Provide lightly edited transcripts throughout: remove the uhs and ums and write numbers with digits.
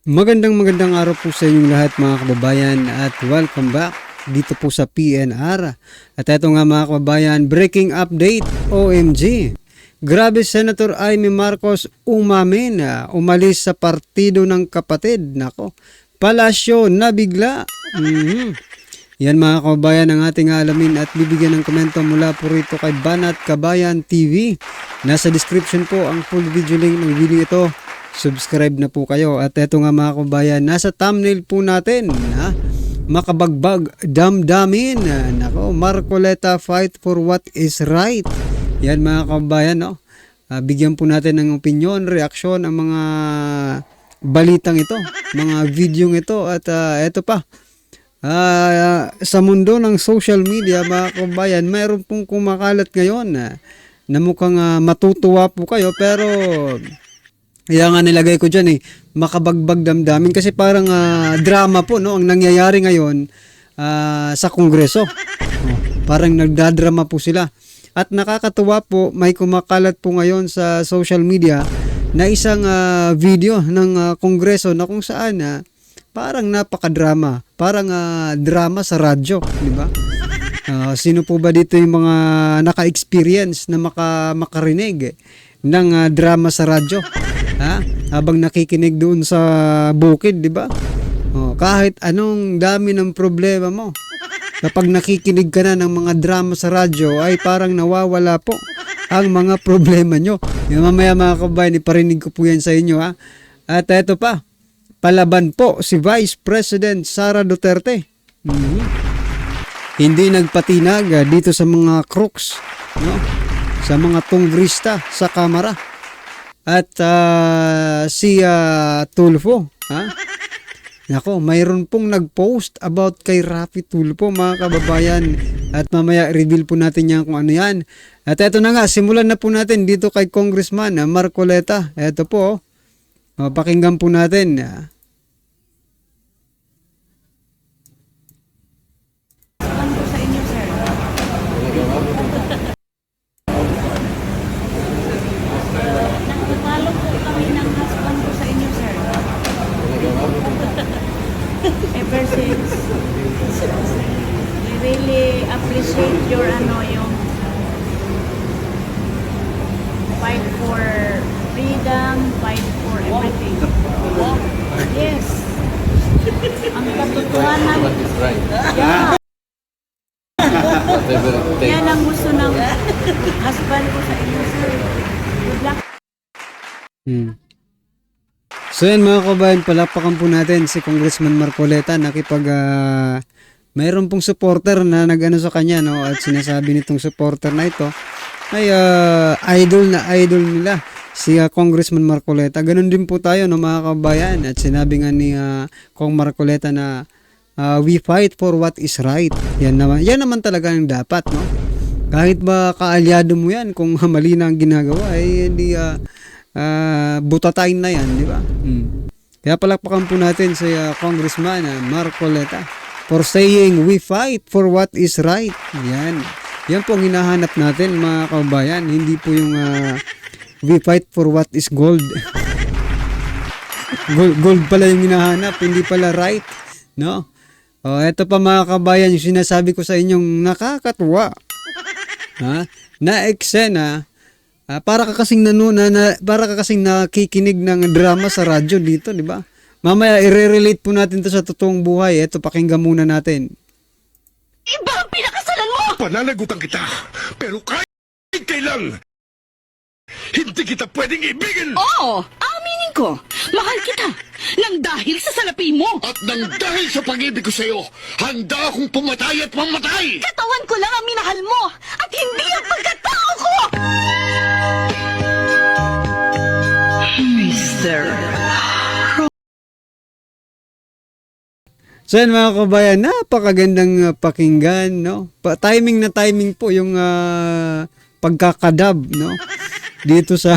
Magandang araw po sa inyong lahat mga kababayan at welcome back dito po sa PNR. At ito nga mga kababayan, breaking update, OMG. Grabe, Senator Amy Marcos umamin, umalis sa partido ng kapatid. Nako, palasyo na bigla. Yan mga kababayan ang ating alamin at bibigyan ng komento mula po rito kay Banat Kabayan TV. Nasa description po ang full video link ng video ito. Subscribe na po kayo. At eto nga mga kababayan, nasa thumbnail po natin, makabagbag damdamin. Nako, Marcoleta fight for what is right. Yan mga kababayan, no? Bigyan po natin ng opinion, reaksyon ang mga balitang ito, mga videong ito. At eto pa, sa mundo ng social media mga kababayan, mayroon pong kumakalat ngayon na mukhang matutuwa po kayo, pero kaya nga nilagay ko dyan makabagbag damdamin kasi parang drama po, no, ang nangyayari ngayon sa Kongreso. Parang nagdadrama po sila. At nakakatuwa po, may kumakalat po ngayon sa social media na isang video ng Kongreso na kung saan parang napakadrama. Parang drama sa radyo, di ba? Sino po ba dito yung mga naka-experience na makarinig ng drama sa radyo? Habang nakikinig doon sa bukid, di ba? Kahit anong dami ng problema mo, kapag nakikinig ka na ng mga drama sa radyo, ay parang nawawala po ang mga problema nyo. Yung mamaya mga kabayan, iparinig ko po yan sa inyo, ha? At eto pa, palaban po si Vice President Sara Duterte. Hindi nagpatinag dito sa mga crooks, no? Sa mga tunggrista sa Kamara. At si Tulfo, Nako, mayroon pong nag-post about kay Raffy Tulfo mga kababayan. At mamaya reveal po natin yan kung ano yan. At eto na nga, simulan na po natin dito kay Congressman Marcoleta. Eto po, pakinggan po natin. Ever since we really appreciate your yung fight for freedom, fight for everything. Yes. Ang katotohanan. Yeah. Yan ang gusto ng husband ko sa inyo, sir. Good luck. So yan mga kabayan, palakpakan po natin si Congressman Marcoleta. Mayroon pong supporter na nag-ano sa kanya, no? At sinasabi nitong supporter na ito ay idol nila si Congressman Marcoleta. Ganun din po tayo, no, mga kabayan. At sinabi nga ni Kong Marcoleta na we fight for what is right. Yan naman talaga ang dapat, no? Kahit ba kaalyado mo yan, kung mali na ang ginagawa, ay hindi butatain na yan, di ba? Kaya palakpakan po natin si Congressman Marcoleta for saying we fight for what is right. Yan po ang hinahanap natin mga kababayan, hindi po yung we fight for what is gold. Gold pala yung hinahanap, hindi pala right, no? Eto pa mga kababayan, yung sinasabi ko sa inyong nakakatuwa, na eksena. Para ka kasing nakikinig ng drama sa radyo dito, di ba? Mamaya i-relate po natin to sa totoong buhay. Ito, pakinggan muna natin. Iba ang pinakasalan mo! Pananagutan kita, pero kahit kailan, hindi kita pwedeng ibigin! Oo, aminin ko. Mahal kita. Nang dahil sa salapi mo. At nang dahil sa pag-ibig ko sa'yo, handa akong pumatay at mamatay! Katawan ko lang ang minahal mo. At hindi ang pagkatao ko. Mr. So yan mga kabayan, napakagandang pakinggan, no? Timing na timing po yung pagkakadab, no? Dito sa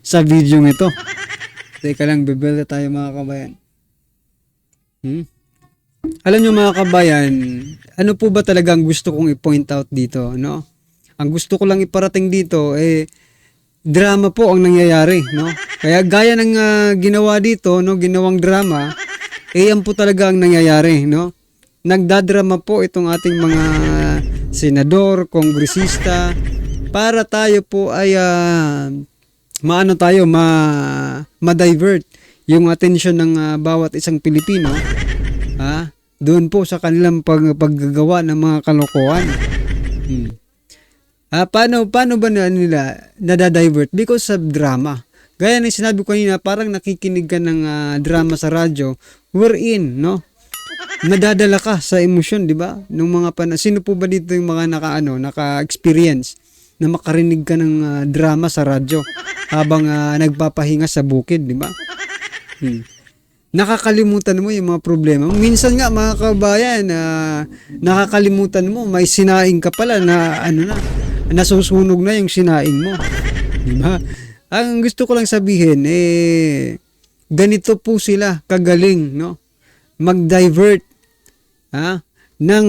sa video ito. Teka lang, bibelda tayo mga kabayan. Alam nyo mga kabayan, ano po ba talagang gusto kong i-point out dito, no? Ang gusto ko lang iparating dito drama po ang nangyayari, no? Kaya gaya ng ginawa dito, no, ginawang drama, yan po talaga ang nangyayari, no? Nagdadrama po itong ating mga senador, kongresista para tayo po ay ma-divert yung atensyon ng bawat isang Pilipino doon po sa kanilang paggagawa ng mga kalokohan. Paano ba nila nadadivert? Because of drama. Gaya ng sinabi ko kanina, parang nakikinig ka ng drama sa radyo, wherein, no? Nadadala ka sa emosyon, di ba? Nung mga sino po ba dito yung mga naka-experience na makarinig ka ng drama sa radyo habang nagpapahinga sa bukid, di ba? Nakakalimutan mo yung mga problema. Minsan nga mga kabayan, nakakalimutan mo, may sinaing ka pala na nasusunog na yung sinaing mo. Diba? Ang gusto ko lang sabihin, ganito po sila kagaling, no? Mag-divert ng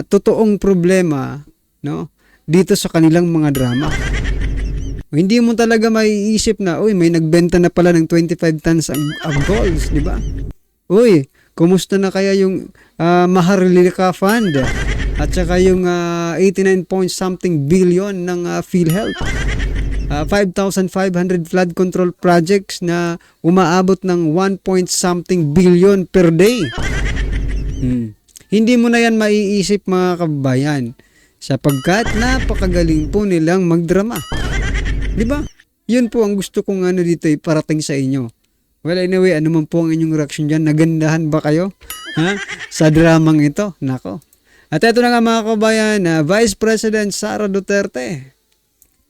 totoong problema, no? Dito sa kanilang mga drama. Hindi mo talaga maiisip na, may nagbenta na pala ng 25 tons of golds, di ba? Kumusta na kaya yung Maharlika Fund? At saka yung 89 point something billion ng PhilHealth. 5,500 flood control projects na umaabot ng 1 point something billion per day. Hindi mo na yan maiisip mga kababayan sapagkat napakagaling po nilang magdrama. Di ba? Yun po ang gusto kong dito iparating sa inyo. Well, anyway, ano man po ang inyong reaction dyan? Nagandahan ba kayo? Sa dramang ito? Nako. At ito na nga mga kabayan, Vice President Sara Duterte,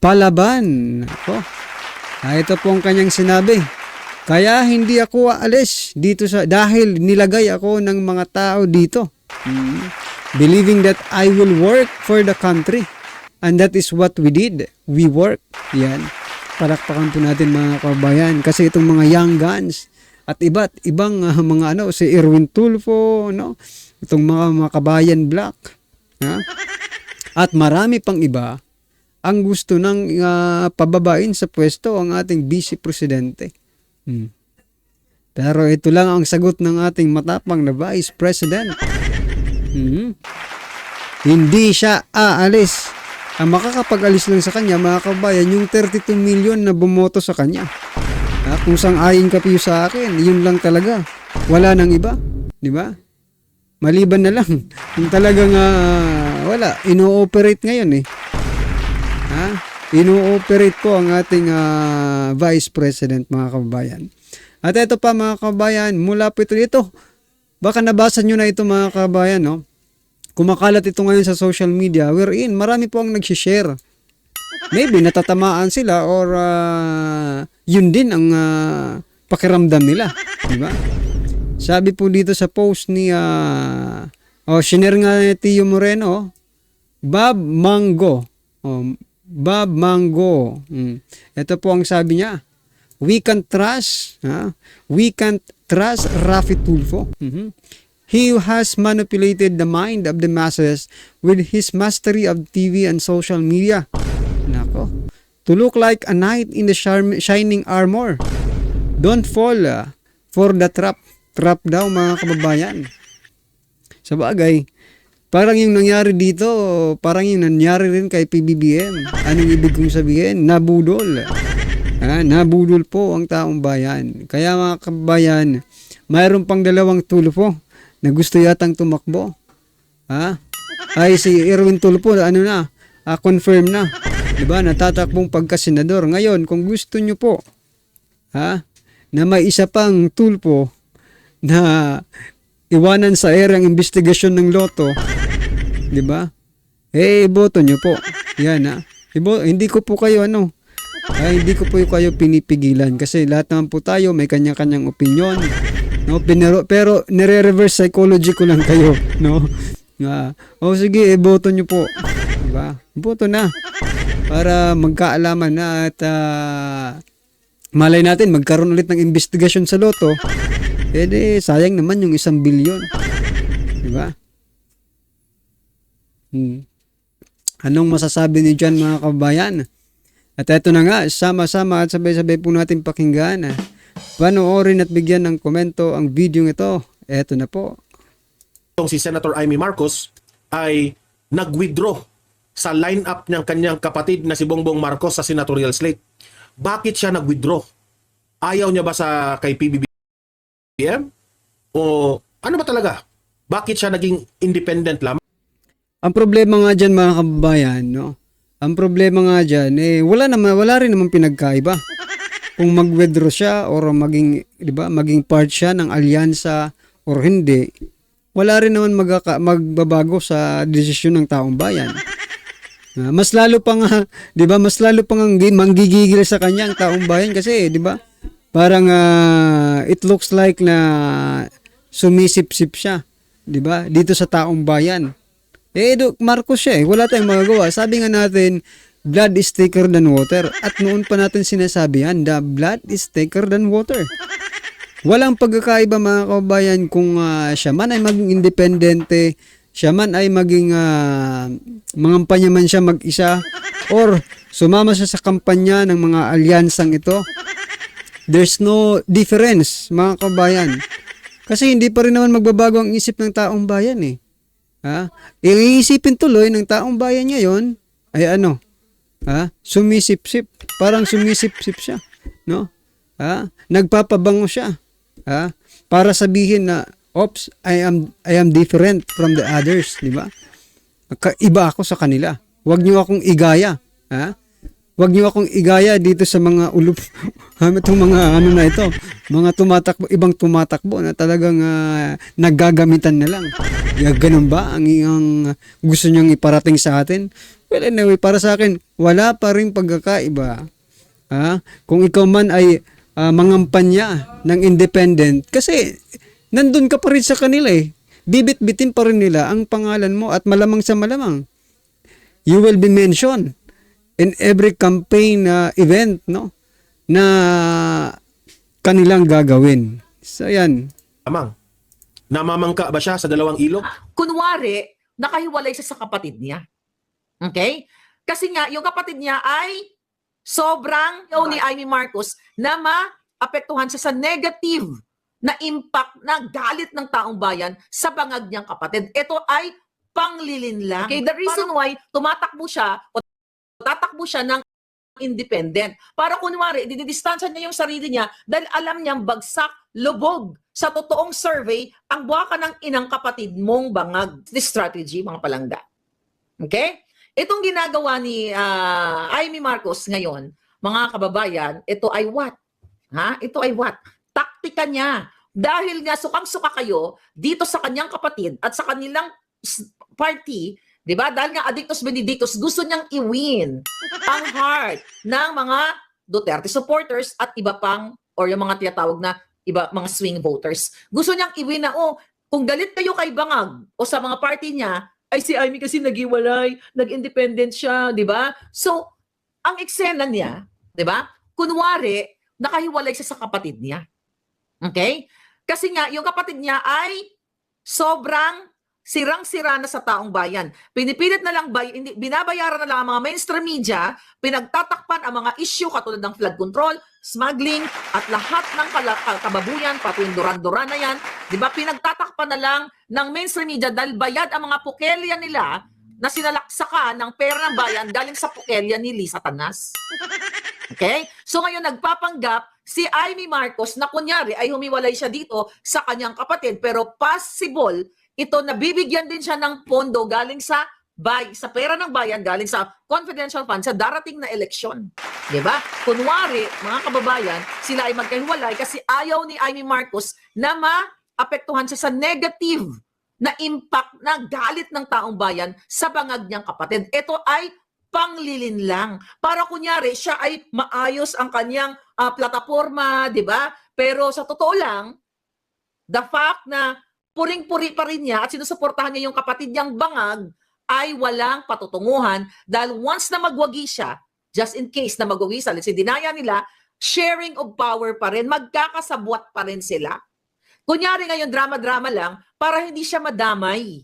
palaban. Ako. Ito po ang kanyang sinabi. Kaya hindi ako aalis dito dahil nilagay ako ng mga tao dito. Believing that I will work for the country. And that is what we did. We work. Yan. Palakpakan po natin mga kabayan. Kasi itong mga young guns at ibang mga si Erwin Tulfo, no? Itong mga kabayan black. At marami pang iba ang gusto ng pababain sa pwesto ang ating vice presidente. Pero ito lang ang sagot ng ating matapang na vice president. Hindi siya aalis. Ang makakapag-alis lang sa kanya, mga kabayan, yung 32 million na bumoto sa kanya. Kung sang-ayon ka po sa akin, yun lang talaga. Wala nang iba. Di ba? Maliban na lang. Kung talagang wala, ino-operate ngayon ino-operate po ang ating Vice President mga kababayan. At ito pa mga kababayan, mula po ito. Baka nabasa nyo na ito mga kababayan, no? Kumakalat ito ngayon sa social media wherein marami po ang nagsishare. Maybe natatamaan sila or yun din ang pakiramdam nila. Di ba? Sabi po dito sa post ni shinare nga ni Tio Moreno, Bob Mango. Bob Mango. Ito po ang sabi niya. We can't trust Rafi Tulfo. He has manipulated the mind of the masses with his mastery of TV and social media. Nako. To look like a knight in the shining armor. Don't fall for the trap. Trap daw mga kababayan. Sa bagay, parang yung nangyari dito, parang yung nangyari rin kay PBBM. Anong ibig kong sabihin? Nabudol. Nabudol po ang taong bayan. Kaya mga kababayan, mayroon pang dalawang Tulfo na gusto yatang tumakbo. Ay si Erwin Tulfo, confirm na. Diba? Natatakbong pagka-senador. Ngayon, kung gusto nyo po, na may isa pang Tulfo na iwanan sa air ang investigasyon ng Lotto, di ba? Iboto nyo po. Yan hindi ko po kayo hindi ko po kayo pinipigilan kasi lahat naman po tayo may kanya-kanyang opinion, no? Pero nire-reverse psychology ko lang kayo, no? Sige, iboto nyo po. Di ba? Iboto na para magkaalaman na at malay natin magkaroon ulit ng investigasyon sa Lotto. Sayang naman yung 1 billion. Diba? Anong masasabi niyo dyan mga kababayan? At eto na nga, sama-sama at sabay-sabay po natin pakinggan. Panoorin at bigyan ng komento ang video ito. Eto na po. Si Senator Amy Marcos ay nag-withdraw sa lineup ng kanyang kapatid na si Bongbong Marcos sa senatorial slate. Bakit siya nag-withdraw? Ayaw niya ba sa kay PBBM? O ano ba talaga? Bakit siya naging independent lamang? Ang problema nga dyan mga kababayan, no? Ang problema nga dyan, wala rin naman pinagkaiba. Kung mag-withdraw siya or maging, di ba, maging part siya ng alyansa or hindi, wala rin naman magbabago sa desisyon ng taong bayan. Mas lalo pa nga, 'di ba? Mas lalo pa nga manggigigil sa kanya ang taong bayan kasi, 'di ba? Parang it looks like na sumisip-sip siya, 'di ba? Dito sa taong bayan. Marcos siya wala tayong magagawa. Sabi nga natin, blood is thicker than water. At noon pa natin sinasabi yan, the blood is thicker than water. Walang pagkakaiba mga kababayan kung siya man ay maging independente, siya man ay maging mangampanya man siya mag-isa, or sumama siya sa kampanya ng mga alyansang ito. There's no difference mga kababayan. Kasi hindi pa rin naman magbabago ang isip ng taong bayan eh. Iisipin tuloy ng taong bayan ngayon ay ano? Sumisip-sip. Parang sumisip-sip siya. No? Nagpapabango siya. Para sabihin na, oops, I am different from the others, di ba? Iba ako sa kanila. Huwag niyo akong igaya. Huwag niyo akong igaya dito sa mga ulub. Itong mga ano na ito, mga tumatakbo, ibang tumatakbo na talagang naggagamitan na lang. Ganun ba ang gusto niyong iparating sa atin? Well, anyway, para sa akin, wala pa rin pagkakaiba. Kung ikaw man ay mangampanya ng independent, kasi nandun ka pa rin sa kanila eh. Bibit-bitin pa rin nila ang pangalan mo at malamang sa malamang, you will be mentioned in every campaign event, no, na kanilang gagawin. So, yan. Lamang. Namamangka ba siya sa dalawang ilog? Kunwari, nakahiwalay siya sa kapatid niya. Okay? Kasi nga, yung kapatid niya ay sobrang ni Amy Marcos na maapektuhan siya sa negative na impact na galit ng taong bayan sa bangag niyang kapatid. Ito ay panglilin lang. Okay, the reason why tumatakbo siya o tatakbo siya ng independent. Para kunwari, didistansya niya yung sarili niya dahil alam niyang bagsak, lubog sa totoong survey ang buwaka ng inang kapatid mong bangag. This strategy, mga palangga. Okay? Itong ginagawa ni Amy Marcos ngayon, mga kababayan, ito ay what? Ito ay what? Taktika niya. Dahil nga sukang-suka kayo dito sa kanyang kapatid at sa kanilang party, di ba? Dahil nga Adictus Benedictus, gusto niyang i-win ang heart ng mga Duterte supporters at iba pang, or yung mga tinatawag na mga swing voters. Gusto niyang i-win na, kung galit kayo kay Bangag o sa mga party niya, ay si Amy kasi nag-iwalay, nag-independent siya, di ba? So, ang eksena niya, di ba? Kunwari, nakahiwalay siya sa kapatid niya. Okay? Kasi nga, yung kapatid niya ay sobrang sirang-sira na sa taong bayan. Pinipilit na lang, binabayaran na lang ang mga mainstream media, pinagtatakpan ang mga issue katulad ng flood control, smuggling, at lahat ng kababuyan, pati yung duran-duran na yan, di ba, pinagtatakpan na lang ng mainstream media dahil bayad ang mga pukelya nila na sinalaksakan ng pera ng bayan galing sa pukelya ni Lisa Tanas. Okay? So ngayon nagpapanggap si Amy Marcos na kunyari ay humiwalay siya dito sa kanyang kapatid, pero possible ito nabibigyan din siya ng pondo galing sa pera ng bayan, galing sa confidential fund sa darating na eleksyon. Diba? Kunwari, mga kababayan, sila ay magkahiwalay kasi ayaw ni Amy Marcos na maapektuhan siya sa negative na impact na galit ng taong bayan sa bangag niyang kapatid. Ito ay panglilin lang. Para kunyari, siya ay maayos ang kanyang plataforma, diba? Pero sa totoo lang, the fact na puring-puri pa rin niya at sinusuportahan niya yung kapatid niyang bangag ay walang patutunguhan dahil once na magwagi siya, just in case na magwagi siya, let's say dinaya nila, sharing of power pa rin, magkakasabwat pa rin sila. Kunyari ngayon, drama-drama lang para hindi siya madamay.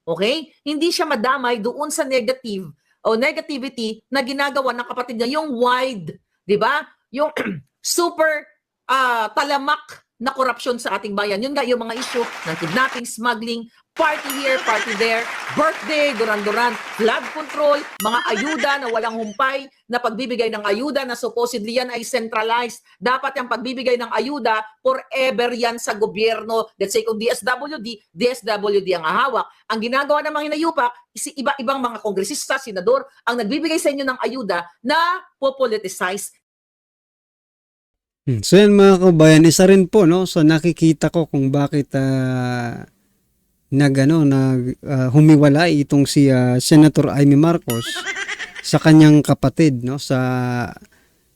Okay? Hindi siya madamay doon sa negative o negativity na ginagawa ng kapatid niya, yung wide, di ba? Yung super talamak na korupsyon sa ating bayan. Yun nga, yung mga issue ng kidnapping, smuggling, party here, party there, birthday, duran-duran, flood control, mga ayuda na walang humpay, na pagbibigay ng ayuda na supposedly yan ay centralized. Dapat yung pagbibigay ng ayuda, forever yan sa gobyerno. Let's say kung DSWD ang hahawak. Ang ginagawa ng mga hinayupak, iba-ibang mga kongresista, senador, ang nagbibigay sa inyo ng ayuda na po-politicize. So yan mga kabayan, isa rin po no, so nakikita ko kung bakit humiwalay itong si Senator Amy Marcos sa kanyang kapatid no, sa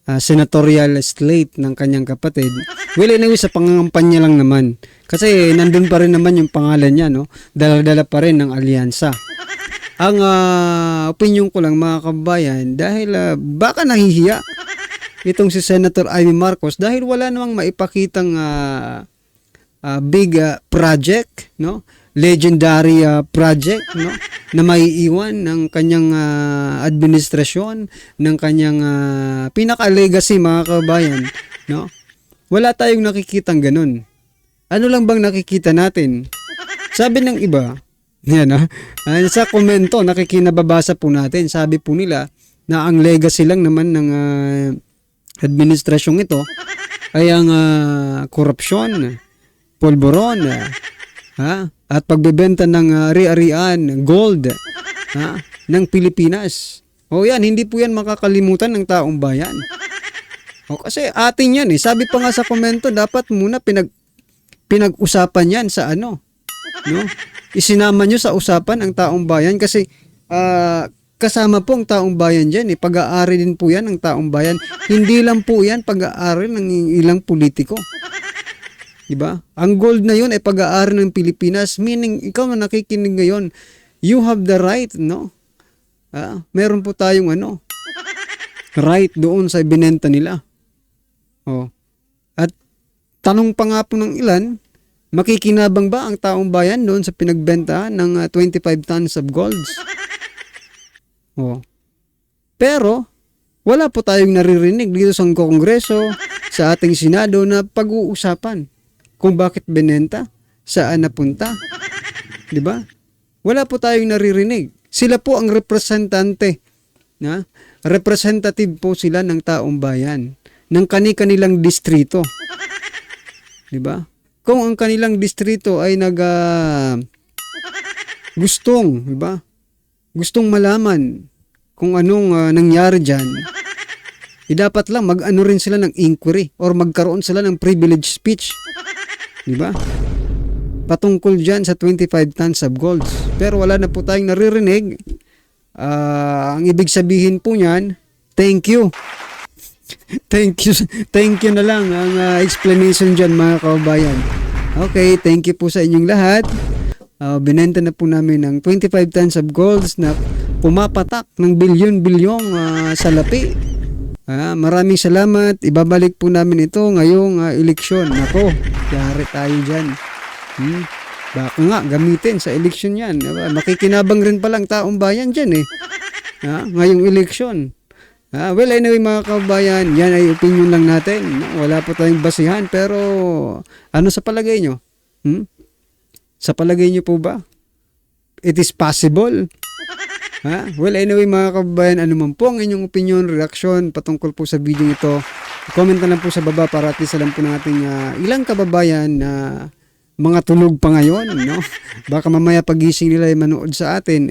senatorial slate ng kanyang kapatid. Well, anyway, sa pangangampanya lang naman. Kasi nandun pa rin naman yung pangalan niya, no? Dala-dala pa rin ng alyansa. Ang opinion ko lang mga kabayan, dahil baka nahihiya itong si Senator Amy Marcos dahil wala namang maipakitang big project, no? Legendary project, no? Na maiiwan ng kanyang administrasyon, ng kanyang pinaka-legacy mga kabayan, no? Wala tayong nakikitang ganun. Ano lang bang nakikita natin? Sabi ng iba, yan sa komento, nakikinababasa po natin, sabi po nila na ang legacy lang naman ng administrasyong ito ay ang korupsyon, polboron, at pagbebenta ng ari-arian, gold, ng Pilipinas. O yan, hindi po yan makakalimutan ng taong bayan. O kasi atin yan eh. Sabi pa nga sa komento, dapat muna pinag-usapan yan sa ano. No? Isinama nyo sa usapan ang taong bayan kasi kasama po ang taong bayan dyan eh. Pag-aari din po yan ng taong bayan. Hindi lang po yan pag-aari ng ilang politiko. Diba? Ang gold na yun ay pag-aari ng Pilipinas. Meaning, ikaw na nakikinig ngayon, you have the right, no? Meron po tayong right doon sa ibinenta nila. Oh. At tanong pa nga po ng ilan, makikinabang ba ang taong bayan doon sa pinagbenta ng 25 tons of golds? Oh. Pero, wala po tayong naririnig dito sa Kongreso, sa ating Senado na pag-uusapan kung bakit binenta, saan napunta. Diba? Wala po tayong naririnig. Sila po ang representante. Representative po sila ng taong bayan, ng kanilang distrito. Diba? Kung ang kanilang distrito ay gustong malaman kung anong nangyari dyan, dapat lang mag-ano rin sila ng inquiry or magkaroon sila ng privilege speech. Diba? Patungkol dyan sa 25 tons of golds. Pero wala na po tayong naririnig. Ang ibig sabihin po niyan, thank you. Thank you na lang ang explanation dyan mga kabayan. Okay, thank you po sa inyong lahat. Binenta na po namin ng 25 tons of golds na pumapatak ng bilyon-bilyong salapi. Maraming salamat. Ibabalik po namin ito ngayong eleksyon. Nako, yari tayo dyan. Baka nga gamitin sa eleksyon yan. Makikinabang rin palang taong bayan dyan eh. Ngayong eleksyon. Well, anyway mga kabayan, yan ay opinion lang natin. Wala po tayong basihan, pero ano sa palagay nyo? Sa palagay nyo po ba? It is possible? Well, anyway mga kabayan, ano man po ang inyong opinion, reaksyon patungkol po sa video ito, comment na lang po sa baba para at least alam po ng ating ilang kababayan na mga tulog pa ngayon, no? Baka mamaya pagising nila ay manood sa atin,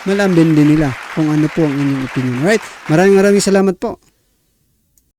malambin din nila kung ano po ang inyong opinion. Right? Maraming salamat po.